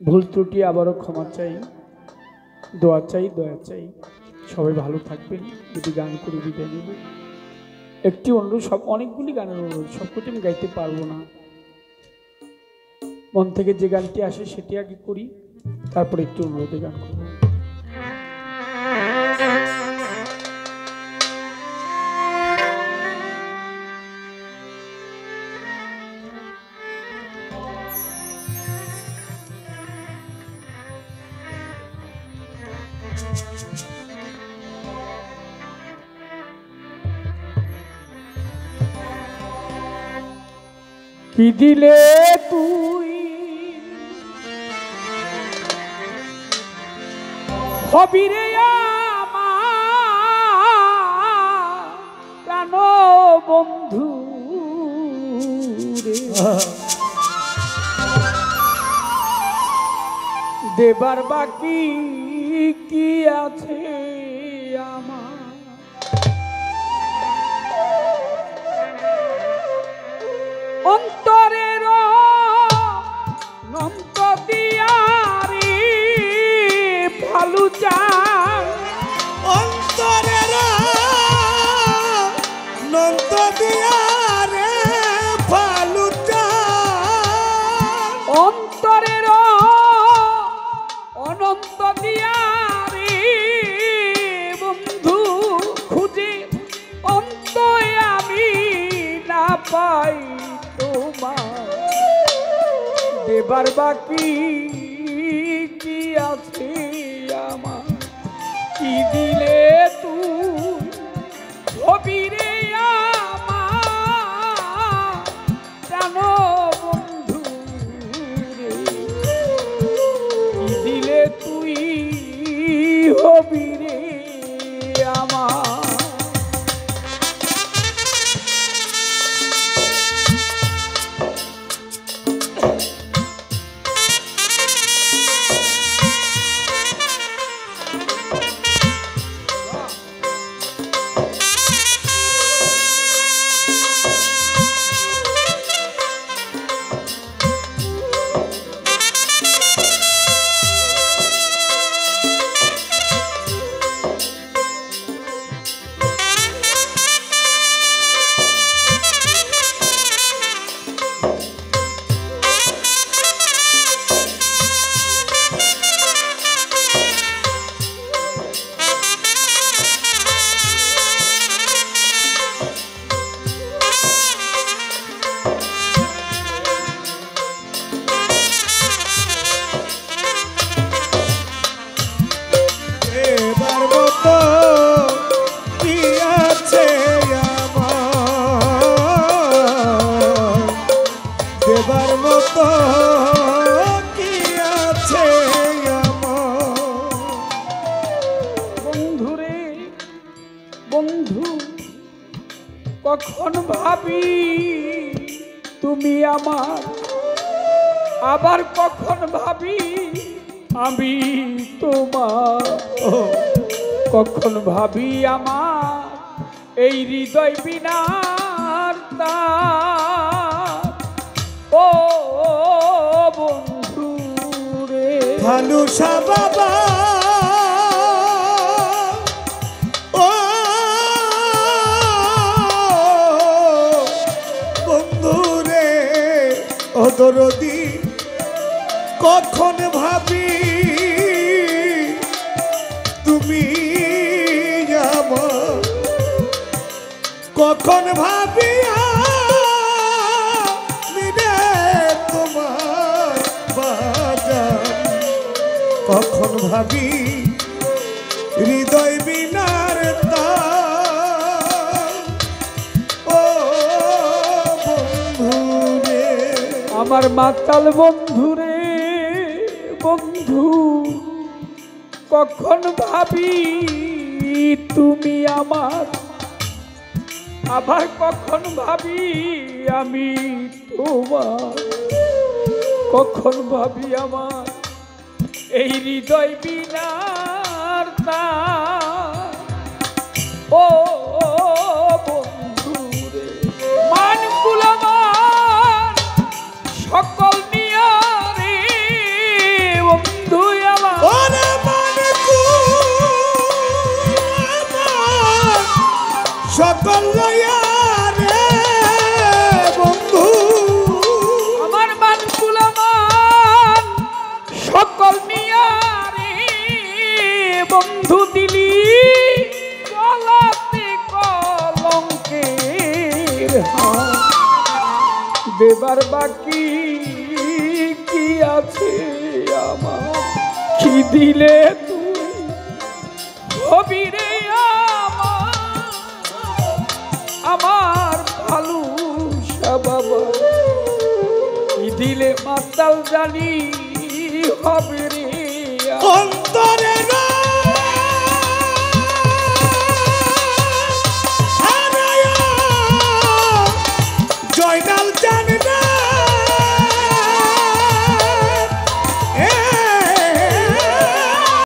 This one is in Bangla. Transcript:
ভুল ত্রুটি আবারও ক্ষমা চাই, দোয়া চাই, দয়া চাই। সবাই ভালো থাকবেন। যদি গান করে বিদায় নেব, একটি অনুরোধ, সব অনেকগুলি গানের অনুরোধ, সবকটি আমি গাইতে পারবো না। মন থেকে যে গানটি আসে সেটি আগে করি, তারপর একটু অনুরোধে গান করব। কি দিলে তুই হবি রে আমার প্রাণ বন্ধু রে, দেবার বাকি কি আছে আমার? অন্তরের নন্ত দিয়ারি ভালু চাই, অন্তরের নন্ত দিয়ারে ভালু চাই, অন্তরের অনন্ত দিয়ারি বন্ধু খুঁজে অন্ত আমি না পাই তোমার, দেবার বাকি কি আছে আমার? কি দিলে তুই হবি রে আমার প্রাণ বন্ধু রে, কি দিলে তুই হবি রে আমার? দেবার মতো কি আছে আমার? বন্ধু রে বন্ধু, কখন ভাবি তুমি আমার, আবার কখন ভাবি আমি তোমার, কখন ভাবি আমার এই হৃদয় বিনার তার। ও বন্ধু রে ভালুসা বাবা, ও বন্ধু রে ও দরদি, কখন ভাবি তুমি আমার, কখন ভাবি তোমার বাজান, কখন ভাবি হৃদয় বিনার তার। ও বন্ধু রে আমার মাতাল বন্ধু রে বন্ধু, কখন ভাবি তুমি আমার, আবার কখন ভাবি আমি তোমার, কখন ভাবি আমার এই হৃদয় বিনার তার। ও বন্ধু রে মানকুল আমার সকল নিয়ারে সকল লয়া রে বন্ধু আমার মান কুলামান সকল নিয়া রে বন্ধু দিলি গলাতে কলঙ্কের হাত। দেবার বাকি কি আছে আমার, কি দিলে তুই হবি রে আমার ভালুসা বাবা, কি দিলে মাতাল জানি হবে রে অন্তরে